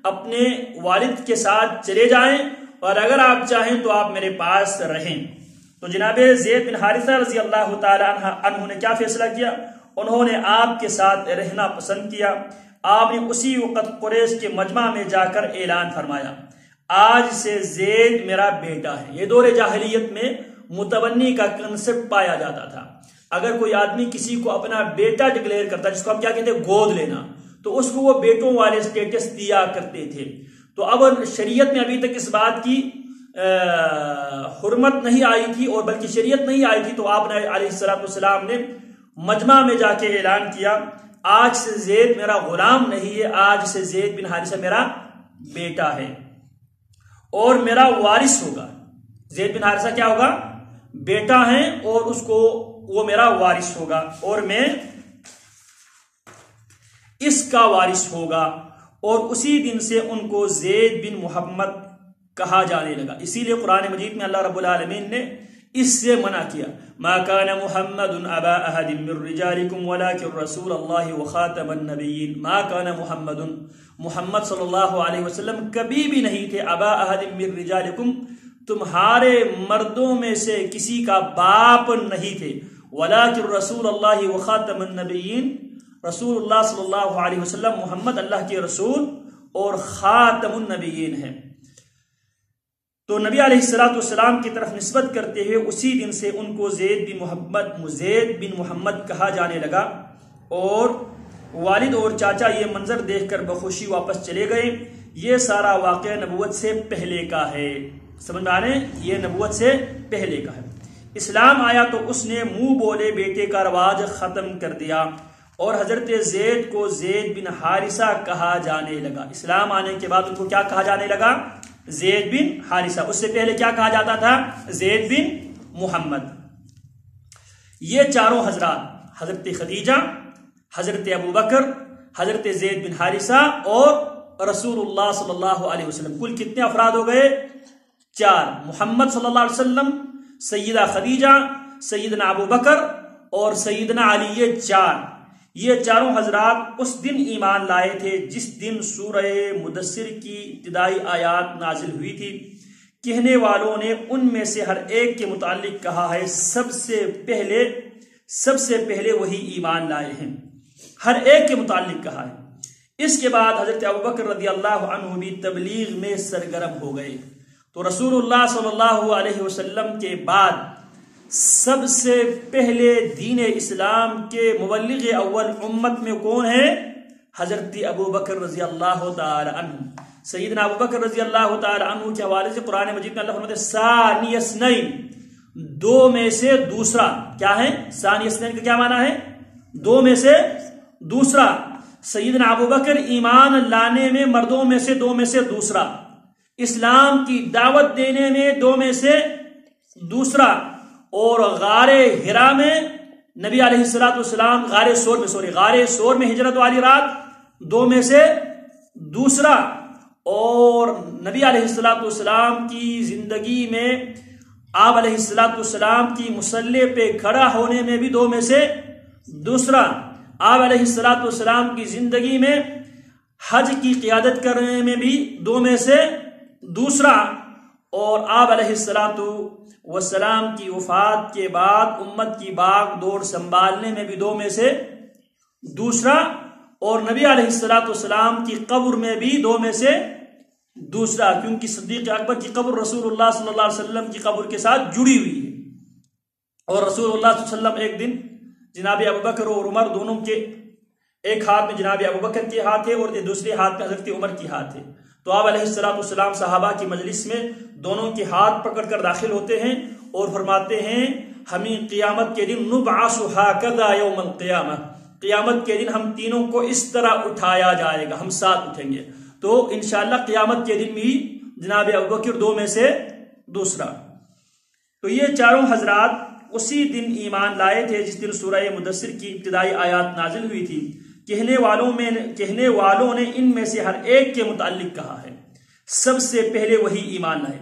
اپنے والد کے ساتھ چلے جائیں اور اگر آپ چاہیں تو آپ میرے پاس رہیں۔ تو جناب زید بن حارثہ رضی اللہ تعالی عنہ نے کیا فیصلہ کیا؟ انہوں نے آپ کے ساتھ رہنا پسند کیا۔ آپ نے اسی وقت قریش کے مجمع میں جا کر اعلان فرمایا آج سے زید میرا بیٹا ہے۔ یہ دور جاہلیت میں متبنی کا کنسپٹ پایا جاتا تھا۔ اگر کوئی آدمی کسی کو اپنا بیٹا ڈکلیئر کرتا، جس کو ہم کیا کہتے ہیں گود لینا، تو اس کو وہ بیٹوں والے سٹیٹس دیا کرتے تھے۔ تو اب شریعت میں ابھی تک اس بات کی حرمت نہیں آئی تھی، اور بلکہ شریعت نہیں آئی تھی، تو آپ نے علیہ السلام نے مجمع میں جا کے اعلان کیا آج سے زید میرا غلام نہیں ہے، آج سے زید بن حارثہ میرا بیٹا ہے اور میرا وارث ہوگا۔ زید بن حارثہ کیا ہوگا؟ بیٹا ہے اور اس کو وہ میرا وارث ہوگا اور میں اس کا وارث ہوگا۔ اور اسی دن سے ان کو زید بن محمد کہا جانے لگا۔ اسی لیے قرآن مجید میں اللہ رب العالمین نے اس سے منع کیا، ما کان محمد ابا احد من رجالکم ولکن رسول اللہ وخاتم النبیین۔ ما کان محمد صلی اللہ علیہ وسلم کبھی بھی نہیں تھے ابا احد من رجالکم، تمہارے مردوں میں سے کسی کا باپ نہیں تھے، ولکن رسول اللہ وخاتم النبیین، رسول اللہ صلی اللہ علیہ وسلم محمد اللہ کے رسول اور خاتم النبیین ہیں۔ تو نبی علیہ السلام کی طرف نسبت کرتے ہوئے اسی دن سے ان کو زید بن محمد کہا جانے لگا، اور والد اور چاچا یہ منظر دیکھ کر بخوشی واپس چلے گئے۔ یہ سارا واقعہ نبوت سے پہلے کا ہے، سمجھ میں آ رہے ہیں؟ یہ نبوت سے پہلے کا ہے۔ اسلام آیا تو اس نے منہ بولے بیٹے کا رواج ختم کر دیا اور حضرت زید کو زید بن حارثہ کہا جانے لگا۔ اسلام آنے کے بعد ان کو کیا کہا جانے لگا؟ زید بن حارثہ۔ اس سے پہلے کیا کہا جاتا تھا؟ زید بن محمد۔ یہ چاروں حضرات، حضرت خدیجہ، حضرت ابوبکر، حضرت زید بن حارثہ اور رسول اللہ صلی اللہ علیہ وسلم، کل کتنے افراد ہو گئے؟ 4۔ محمد صلی اللہ علیہ وسلم، سیدہ خدیجہ، سیدنا ابوبکر اور سیدنا علی، یہ 4۔ یہ چاروں حضرات اس دن ایمان لائے تھے جس دن سورہ مدثر کی ابتدائی آیات نازل ہوئی تھی۔ کہنے والوں نے ان میں سے ہر ایک کے متعلق کہا ہے سب سے پہلے وہی ایمان لائے ہیں، ہر ایک کے متعلق کہا ہے۔ اس کے بعد حضرت ابوبکر رضی اللہ عنہ بھی تبلیغ میں سرگرم ہو گئے۔ تو رسول اللہ صلی اللہ علیہ وسلم کے بعد سب سے پہلے دین اسلام کے مبلغ اول امت میں کون ہے؟ حضرت ابوبکر رضی اللہ تعالی عنہ۔ سیدنا ابوبکر رضی اللہ تعالی عنہ کے حوالے سے قرآن مجید میں اللہ فرماتے ہیں ثانی اثنین، دو میں سے دوسرا۔ کیا ہے ثانی اثنین کا کیا معنی ہے؟ دو میں سے دوسرا۔ سیدنا ابوبکر ایمان لانے میں مردوں میں سے دو میں سے دوسرا، اسلام کی دعوت دینے میں دو میں سے دوسرا، اور غار ہرا میں نبی علیہ السلام غار سور میں ہجرت والی رات دو میں سے دوسرا، اور نبی علیہ السلام کی زندگی میں آپ علیہ السلام کی مصلی پہ کھڑا ہونے میں بھی 2 میں سے دوسرا، آپ علیہ السلام کی زندگی میں حج کی قیادت کرنے میں بھی 2 میں سے دوسرا، اور آپ علیہ السلام کی وفات کے بعد امت کی باغ دوڑ سنبھالنے میں بھی 2 میں سے دوسرا، اور نبی علیہ السلام کی قبر میں بھی 2 میں سے دوسرا، کیونکہ صدیق اکبر کی قبر رسول اللہ صلی اللہ علیہ وسلم کی قبر کے ساتھ جڑی ہوئی ہے، اور رسول اللہ صلی اللہ علیہ وسلم ایک دن جناب ابوبکر اور عمر دونوں کے ایک ہاتھ میں جناب ابوبکر کے ہاتھ ہے اور دوسرے ہاتھ میں حضرت عمر کی ہاتھ ہے، تو آپ علیہ السلام صحابہ کی مجلس میں دونوں کے ہاتھ پکڑ کر داخل ہوتے ہیں اور فرماتے ہیں ہمیں قیامت کے دن نبعث ھکذا یوم القیامہ، قیامت کے دن ہم تینوں کو اس طرح اٹھایا جائے گا، ہم ساتھ اٹھیں گے، تو انشاءاللہ قیامت کے دن بھی جناب ابوبکر 2 میں سے دوسرا۔ تو یہ چاروں حضرات اسی دن ایمان لائے تھے جس دن سورہ مدثر کی ابتدائی آیات نازل ہوئی تھی۔ کہنے والوں نے ان میں سے ہر ایک کے متعلق کہا ہے، سب سے پہلے وہی ایمان لائے۔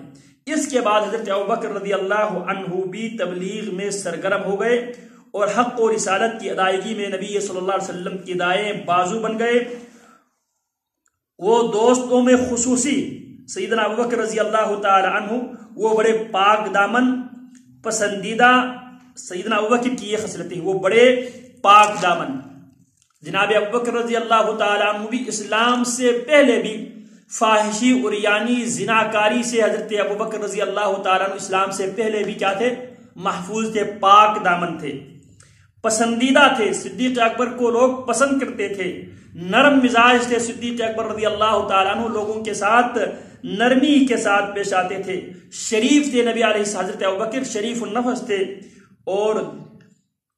اس کے بعد حضرت ابوبکر رضی اللہ عنہ بھی تبلیغ میں سرگرم ہو گئے اور حق و رسالت کی ادائیگی میں نبی صلی اللہ علیہ وسلم کے دائیں بازو بن گئے۔ وہ دوستوں میں خصوصی سیدنا ابوبکر رضی اللہ تعالی عنہ وہ بڑے پاک دامن پسندیدہ، سیدنا ابوبکر کی یہ خصلت ہے، وہ بڑے پاک دامن۔ جناب ابوبکر رضی اللہ تعالی عنہ بھی اسلام سے پہلے بھی فاحشی عریانی زناکاری سے حضرت ابوبکر رضی اللہ تعالی عنہ اسلام سے پہلے بھی کیا تھے؟ محفوظ تھے، پاک دامن تھے، پسندیدہ تھے، صدیق اکبر کو لوگ پسند کرتے تھے، نرم مزاج تھے صدیق اکبر رضی اللہ تعالیٰ عنہ، لوگوں کے ساتھ نرمی کے ساتھ پیش آتے تھے، شریف تھے نبی علیہ حضرت ابوبکر شریف النفس تھے اور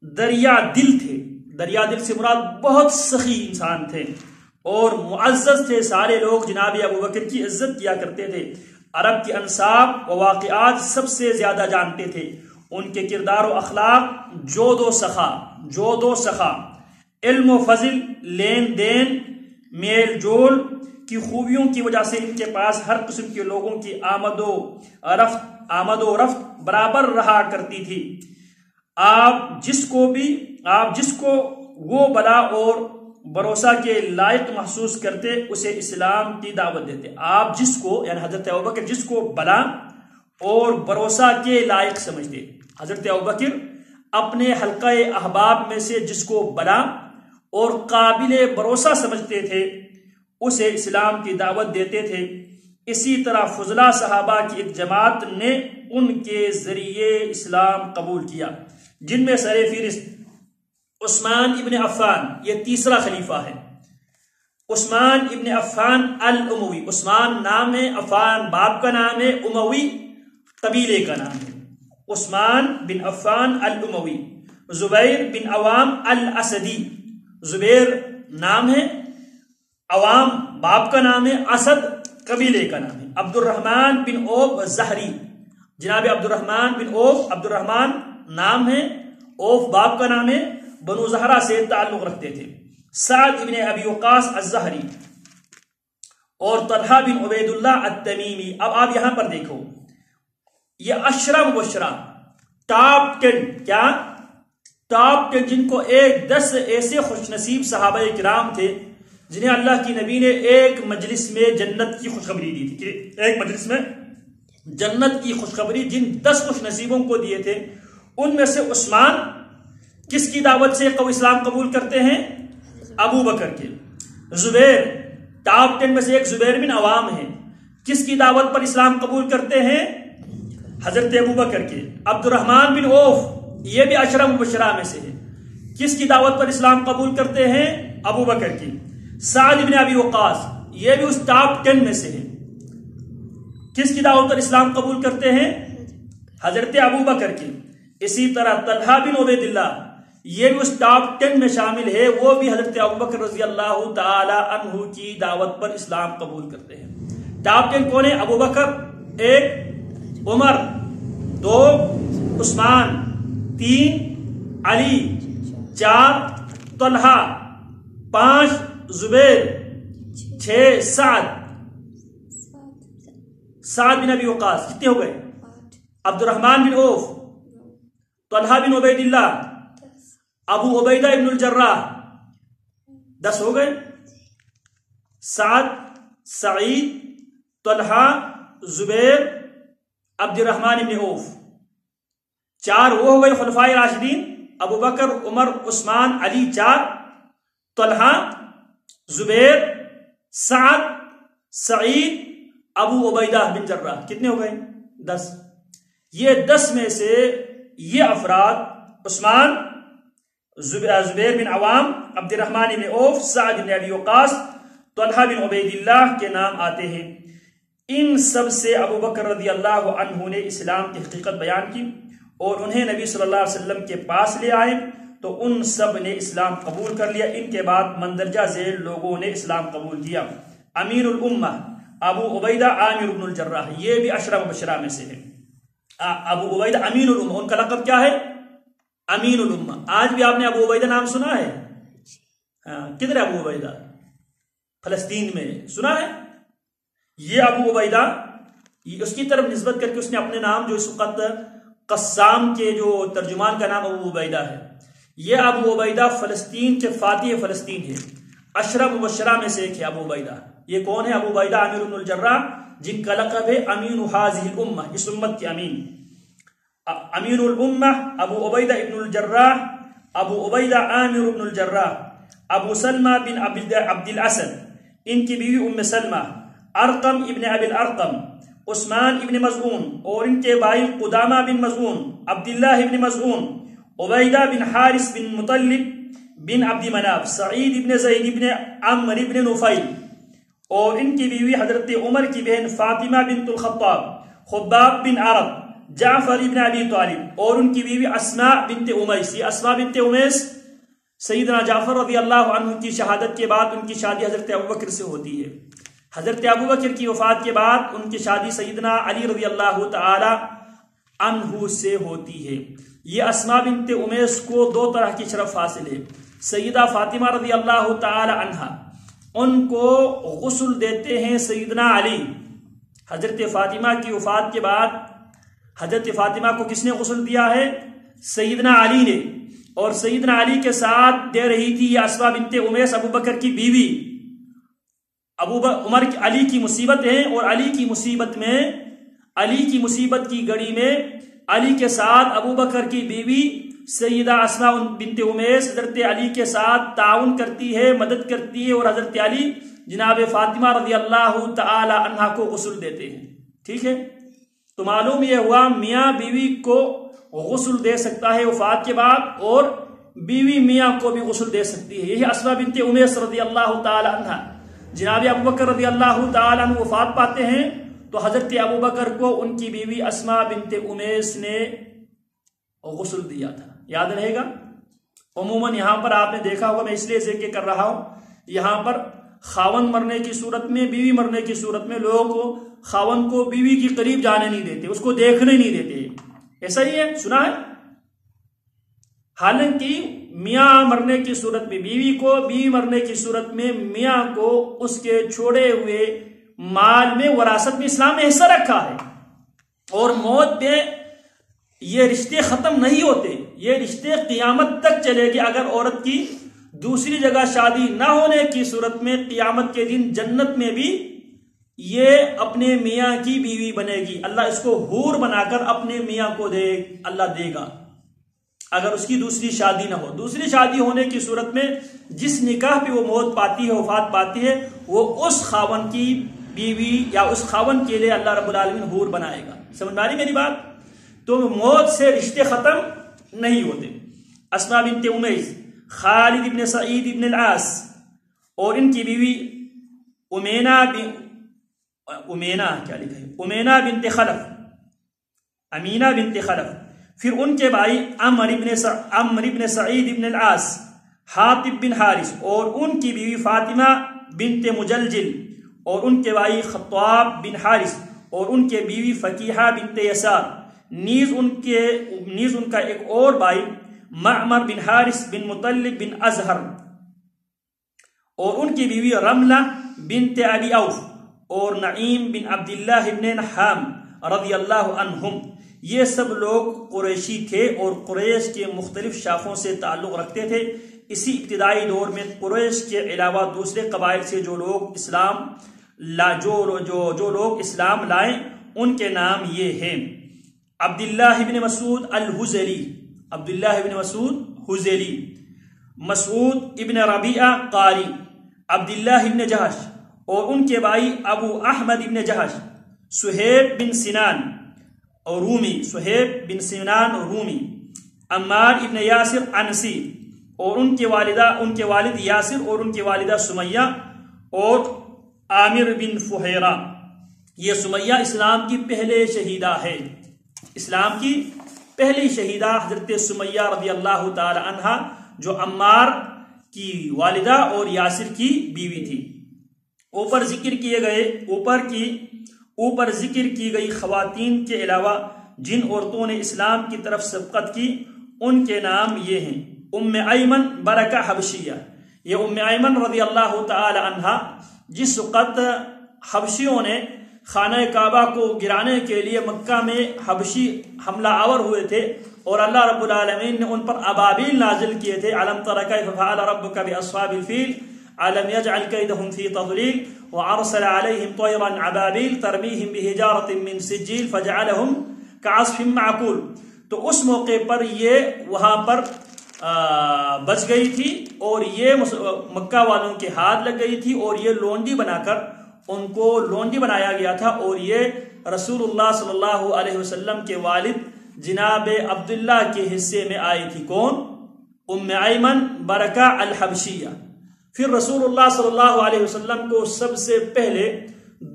دریا دل تھے۔ دریا دل سے مراد بہت سخی انسان تھے اور معزز تھے، سارے لوگ جناب ابوبکر کی عزت کیا کرتے تھے، عرب کے انصاب و واقعات سب سے زیادہ جانتے تھے، ان کے کردار و اخلاق جود و سخا، علم و فضل، لین دین، میل جول کی خوبیوں کی وجہ سے ان کے پاس ہر قسم کے لوگوں کی آمد و رفت برابر رہا کرتی تھی۔ آپ جس کو وہ بلا اور بھروسہ کے لائق محسوس کرتے اسے اسلام کی دعوت دیتے۔ آپ جس کو یعنی حضرت ابوبکر جس کو بلا اور بھروسہ کے لائق سمجھتے، حضرت ابوبکر اپنے حلقہ احباب میں سے جس کو بلا اور قابل بھروسہ سمجھتے تھے اسے اسلام کی دعوت دیتے تھے۔ اسی طرح فضلاء صحابہ کی ایک جماعت نے ان کے ذریعے اسلام قبول کیا، جن میں سر فہرست عثمان ابن عفان، یہ تیسرا خلیفہ ہے، عثمان ابن عفان الاموی، عثمان نام ہے، عفان باپ کا نام ہے، اموی قبیلے کا نام ہے، عثمان بن عفان الاموی۔ زبیر بن عوام الاسدی، زبیر نام ہے، عوام باپ کا نام ہے، اسد قبیلے کا نام ہے۔ عبد الرحمن بن اوف زہری، جناب عبد الرحمن بن اوف، عبد الرحمن نام ہے، اوف باپ کا نام ہے، بنو زہرا سے تعلق رکھتے تھے۔ سعد ابن ابی وقاص الزہری اور طلحہ بن عبید اللہ التمیمی۔ اب آپ یہاں پر دیکھو، یہ عشرہ مبشرہ ٹاپ 10، کیا ٹاپ 10، جن کو 10 ایسے خوش نصیب صحابہ کرام تھے جنہیں اللہ کی نبی نے ایک مجلس میں جنت کی خوشخبری دی تھی، کہ ایک مجلس میں جنت کی خوشخبری جن 10 خوش نصیبوں کو دیے تھے، ان میں سے عثمان کس کی دعوت سے اسلام قبول کرتے ہیں؟ ابو بکر کے۔ زبیر ٹاپ 10 میں سے ایک زبیر بن عوام ہے، کس کی دعوت پر اسلام قبول کرتے ہیں؟ حضرت ابو بکر کے۔ عبد الرحمن بن اوف، یہ بھی عشرہ مبشرہ میں سے ہے، کس کی دعوت پر اسلام قبول کرتے ہیں؟ ابو بکر کی۔ سعد بن ابی وقاص، یہ بھی اس ٹاپ 10 میں سے ہے، کس کی دعوت پر اسلام قبول کرتے ہیں؟ حضرت ابو بکر کی۔ اسی طرح طلحہ بن عبید اللہ، یہ بھی اس ٹاپ 10 میں شامل ہے، وہ بھی حضرت ابوبکر رضی اللہ تعالی عنہ کی دعوت پر اسلام قبول کرتے ہیں۔ ٹاپ 10 کون ہے؟ ابوبکر 1، عمر 2، عثمان 3، علی 4، طلحہ 5، زبیر 6، سعد سعد بن ابی وقاص، کتنے ہو گئے؟ عبد الرحمن بن عوف، طلحہ بن عبید اللہ، ابو عبیدہ ابن الجراح، 10 ہو گئے۔ سعد، سعید، طلحہ، زبیر، عبد الرحمن بن عوف، 4 وہ ہو گئے خلفائے راشدین، ابو بکر، عمر، عثمان، علی، 4، طلحہ، زبیر، سعد، سعید، ابو عبیدہ بن جراح، کتنے ہو گئے؟ 10۔ یہ 10 میں سے یہ افراد عثمان، زبیر بن عوام، عبد الرحمن بن عوف، سعد بن ابی وقاص، طلحہ بن عبید اللہ کے نام آتے ہیں۔ ان سب سے ابو بکر رضی اللہ عنہ نے اسلام کی حقیقت بیان کی اور انہیں نبی صلی اللہ علیہ وسلم کے پاس لے آئے تو ان سب نے اسلام قبول کر لیا۔ ان کے بعد مندرجہ ذیل لوگوں نے اسلام قبول کیا۔ امیر الامہ ابو عبیدہ عامر بن الجراح، یہ بھی 10 مبشرہ میں سے ہے۔ ابو عبیدہ امین الامہ، ان کا لقب کیا ہے؟ امین الامہ۔ آج بھی آپ نے ابو عبیدہ نام سنا ہے؟ کدھر ہے ابو عبیدہ؟ فلسطین میں، سنا ہے؟ یہ ابو عبیدہ، اس کی طرف نسبت کر کے اس نے اپنے نام، جو اس وقت قسام کے جو ترجمان کا نام ابو عبیدہ ہے، یہ ابو عبیدہ فلسطین کے فاتح فلسطین ہے۔ 10 مبشرہ میں سے ایک ہے ابو عبیدہ۔ یہ کون ہے؟ ابو عبیدہ عامر بن الجراح، جن کا لقب ہے امین هذه الامہ، اس امت کے امین۔ امین الامہ ابو عبیدہ ابن الجراح، ابو عبیدہ عامر بن الجراح، ابو سلمہ بن عبد الاسد، ان کی بیوی ام سلمہ، ارقم ابن ابی الارقم، عثمان ابن مظعون، اور ان کے بھائی قدامہ بن مظعون، عبداللہ ابن مظعون، عبیدہ بن حارث بن مطلب بن عبد مناف، سعید ابن زید ابن عمر ابن نفیل، اور ان کی بیوی حضرت عمر کی بہن فاطمہ بنت الخطاب، خباب بن عرب، جعفر ابن ابی طالب، اور ان کی بیوی اسماء بنت امیس۔ یہ اسماء بنت امیس سیدنا جعفر رضی اللہ عنہ کی شہادت کے بعد ان کی شادی حضرت ابوبکر سے ہوتی ہے۔ حضرت ابوبکر کی وفات کے بعد ان کی شادی سیدنا علی رضی اللہ تعالی عنہ سے ہوتی ہے۔ یہ اسماء بنت امیس کو 2 طرح کی شرف حاصل ہے۔ سیدہ فاطمہ رضی اللہ تعالی عنہ، ان کو غسل دیتے ہیں سیدنا علی۔ حضرت فاطمہ کی وفات کے بعد حضرت فاطمہ کو کس نے غسل دیا ہے؟ سیدنا علی نے، اور سیدنا علی کے ساتھ دے رہی تھی یہ اسماء بنت امیس ابو بکر کی بیوی۔ عمر علی کی مصیبت ہے، اور علی کی مصیبت کی گڑی میں علی کے ساتھ ابو بکر کی بیوی سیدہ اسماء بنت امیس حضرت علی کے ساتھ تعاون کرتی ہے، مدد کرتی ہے، اور حضرت علی جناب فاطمہ رضی اللہ تعالی عنہ کو غسل دیتے ہیں۔ ٹھیک ہے، تو معلوم یہ ہوا میاں بیوی کو غسل دے سکتا ہے وفات کے بعد، اور بیوی میاں کو بھی غسل دے سکتی ہے۔ یہی اسماء بنت امیس رضی اللہ تعالی عنہ، جناب ابو بکر رضی اللہ تعالی عنہ وفات پاتے ہیں تو حضرت ابو بکر کو ان کی بیوی اسماء بنت امیس نے غسل دیا تھا۔ یاد رہے گا؟ عموماً یہاں پر آپ نے دیکھا ہوگا، میں اس لیے ذکر کر رہا ہوں، یہاں پر خاون مرنے کی صورت میں، بیوی مرنے کی صورت میں لوگ خاون کو بیوی کی قریب جانے نہیں دیتے، اس کو دیکھنے نہیں دیتے۔ ایسا ہی ہے، سنا ہے؟ حالانکہ میاں مرنے کی صورت میں بیوی مرنے کی صورت میں میاں کو اس کے چھوڑے ہوئے مال میں وراثت میں اسلام نے حصہ رکھا ہے، اور موت پہ یہ رشتے ختم نہیں ہوتے، یہ رشتے قیامت تک چلے گی۔ اگر عورت کی دوسری جگہ شادی نہ ہونے کی صورت میں قیامت کے دن جنت میں بھی یہ اپنے میاں کی بیوی بنے گی، اللہ اس کو حور بنا کر اپنے میاں کو اللہ دے گا اگر اس کی دوسری شادی نہ ہو۔ دوسری شادی ہونے کی صورت میں جس نکاح پہ وہ موت پاتی ہے، وفات پاتی ہے، وہ اس خاون کی بیوی یا اس خاون کے لیے اللہ رب العالمین حور بنائے گا۔ سمجھ میں آ رہی میری بات؟ تو موت سے رشتے ختم نہیں ہوتے۔ اسماء بنت امیس، خالد ابن سعید ابن العاص، اور ان کی بیوی امینا بنت خلف، امینہ بنت خلف، پھر ان کے بھائی عمر ابن سعید ابن العاص، حاطب بن حارث، اور ان کی بیوی فاطمہ بنت مجلجل، اور ان کے بھائی خطاب بن حارث، اور ان کے بیوی فقیحہ بنت یسار، نیز ان کا ایک اور بھائی معمر بن حارث بن مطلب بن ازہر، اور ان کی بیوی رملہ بنت ابی اوف، اور نعیم بن عبداللہ ابن نحام رضی اللہ عنہم، یہ سب لوگ قریشی تھے اور قریش کے مختلف شاخوں سے تعلق رکھتے تھے۔ اسی ابتدائی دور میں قریش کے علاوہ دوسرے قبائل سے جو لوگ اسلام لائیں ان کے نام یہ ہیں: عبداللہ ابن مسعود الحذیلی، عبداللہ ابن مسعود حذیلی، مسعود ابن ربیعہ قاری، عبداللہ ابن جہش اور ان کے بھائی ابو احمد ابن جہش، سہیب بن سنان اور رومی، سہیب بن سنان اور رومی، عمار ابن یاسر انسی اور ان کے والد یاسر اور ان کی والدہ سمیہ، اور عامر بن فہیرہ۔ یہ سمیہ اسلام کی پہلے شہیدہ ہے، اسلام کی پہلی شہیدہ حضرت سمیہ رضی اللہ تعالی عنہا، جو عمار کی والدہ اور یاسر کی بیوی تھی۔ اوپر ذکر کی گئی خواتین کے علاوہ جن عورتوں نے اسلام کی طرف سبقت کی ان کے نام یہ ہیں: ام ایمن برکہ حبشیہ، یہ ام ایمن رضی اللہ تعالی عنہا جس وقت حبشیوں نے خانہ کعبہ کو گرانے کے لیے مکہ میں حبشی حملہ آور ہوئے تھے اور اللہ رب العالمین نے ان پر ابابیل نازل کیے تھے، الم تر کیف فعل ربک باصحاب الفیل الم یجعل کیدہم فی تضلیل وارسل علیہم طیرا ابابیل ترمیہم بحجارۃ من سجیل فجعلہم کعصف معقول۔ تو اس موقع پر یہ وہاں پر بچ گئی تھی اور یہ مکہ والوں کے ہاتھ لگ گئی تھی اور یہ لونڈی بنا کر ان کو لونڈی بنایا گیا تھا، اور یہ رسول اللہ صلی اللہ علیہ وسلم کے والد جناب عبداللہ کے حصے میں آئی تھی۔ کون؟ ام ایمن برکہ الحبشیہ۔ پھر رسول اللہ صلی اللہ علیہ وسلم کو سب سے پہلے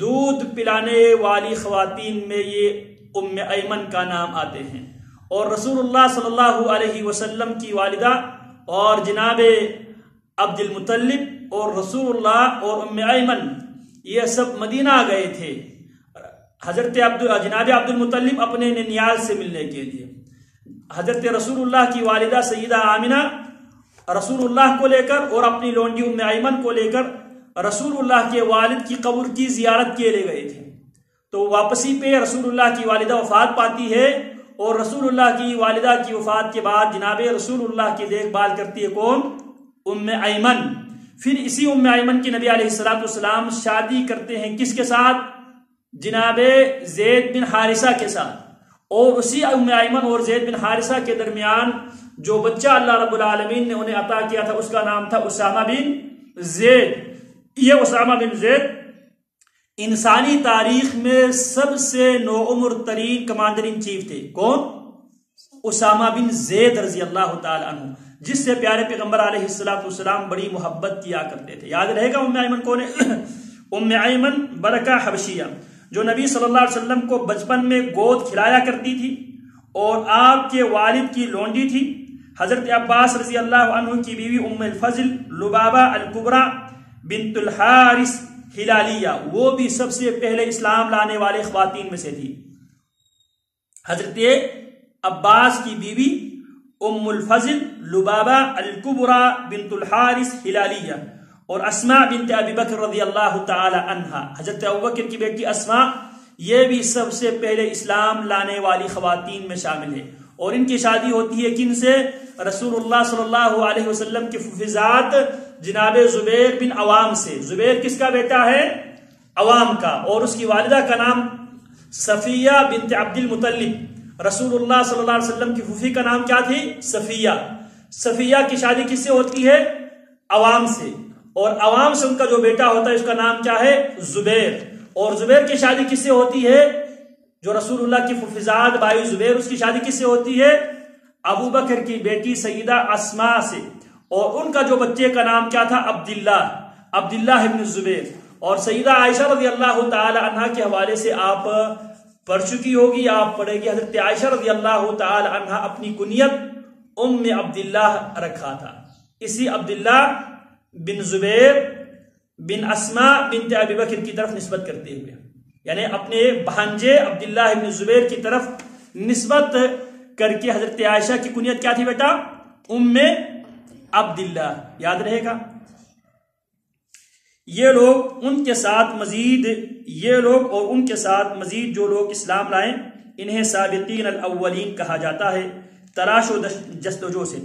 دودھ پلانے والی خواتین میں یہ ام ایمن کا نام آتے ہیں، اور رسول اللہ صلی اللہ علیہ وسلم کی والدہ اور جناب عبد المطلب اور رسول اللہ اور ام ایمن یہ سب مدینہ گئے تھے جناب عبد المطلب اپنے ننیال سے ملنے کے لیے۔ حضرت رسول اللہ کی والدہ سیدہ آمنہ رسول اللہ کو لے کر اور اپنی لونڈی ام ایمن کو لے کر رسول اللہ کے والد کی قبر کی زیارت کے لیے گئے تھے۔ تو واپسی پہ رسول اللہ کی والدہ وفات پاتی ہے، اور رسول اللہ کی والدہ کی وفات کے بعد جناب رسول اللہ کی دیکھ بھال کرتی ہے کون؟ ام ایمن۔ پھر اسی ام ایمن کی نبی علیہ السلام شادی کرتے ہیں کس کے ساتھ؟ جناب زید بن حارثہ کے ساتھ، اور اسی ام ایمن اور زید بن حارثہ کے درمیان جو بچہ اللہ رب العالمین نے انہیں عطا کیا تھا اس کا نام تھا اسامہ بن زید۔ یہ اسامہ بن زید انسانی تاریخ میں سب سے نوعمر ترین کمانڈر ان چیف تھے۔ کون؟ اسامہ بن زید رضی اللہ تعالی عنہ، جس سے پیارے پیغمبر علیہ السلام بڑی محبت کیا کرتے تھے۔ یاد رہے گا ام ایمن کون ہے؟ ام ایمن برکہ حبشیہ، جو نبی صلی اللہ علیہ وسلم کو بچپن میں گود کھلایا کرتی تھی اور آپ کے والد کی لونڈی تھی۔ حضرت عباس رضی اللہ عنہ کی بیوی ام الفضل لبابہ الکبریٰ بنت الحارث ہلالیہ، وہ بھی سب سے پہلے اسلام لانے والے خواتین میں سے تھی۔ حضرت عباس کی بیوی ام الفضل لبابہ الکبریٰ بنت الحارث ہلالیہ اور اسماء بنت ابی بکر رضی اللہ تعالی عنہا، حضرت ابوبکر کی بیٹی اسماء، یہ بھی سب سے پہلے اسلام لانے والی خواتین میں شامل ہے، اور ان کی شادی ہوتی ہے کن سے؟ رسول اللہ صلی اللہ علیہ وسلم کے ففزات جناب زبیر بن عوام سے۔ زبیر کس کا بیٹا ہے؟ عوام کا، اور اس کی والدہ کا نام صفیہ بنت عبد المطلب۔ رسول اللہ صلی اللہ علیہ وسلم کی پھوپھی کا نام کیا تھی؟ صفیہ۔ صفیہ کی شادی کس سے ہوتی ہے؟ عوام سے، اور عوام سے ان کا جو بیٹا ہوتا ہے اس کا نام کیا ہے؟ زبیر۔ اور زبیر کی شادی کس سے ہوتی ہے؟ جو رسول اللہ کی ففزاد بھائی زبیر، اس کی شادی کس سے ہوتی ہے؟ ابو بکر کی بیٹی سیدہ اسماء سے، اور ان کا جو بچے کا نام کیا تھا؟ عبداللہ ابن زبیر۔ اور سیدہ عائشہ رضی اللہ تعالی عنہا کے حوالے سے آپ پڑھ چکی ہوگی، آپ پڑھے گی۔ حضرت عائشہ رضی اللہ تعالی عنہا اپنی کنیت ام عبداللہ رکھا تھا، اسی عبداللہ بن زبیر بن اسماء بنت ابی بکر کی طرف نسبت کرتے ہوئے، یعنی اپنے بھانجے عبداللہ بن زبیر کی طرف نسبت کر کے حضرت عائشہ کی کنیت کیا تھی بیٹا؟ ام عبداللہ۔ یاد رہے گا۔ یہ لوگ ان کے ساتھ مزید جو لوگ اسلام لائیں انہیں سابقین الاولین کہا جاتا ہے، تلاش و جستجو سے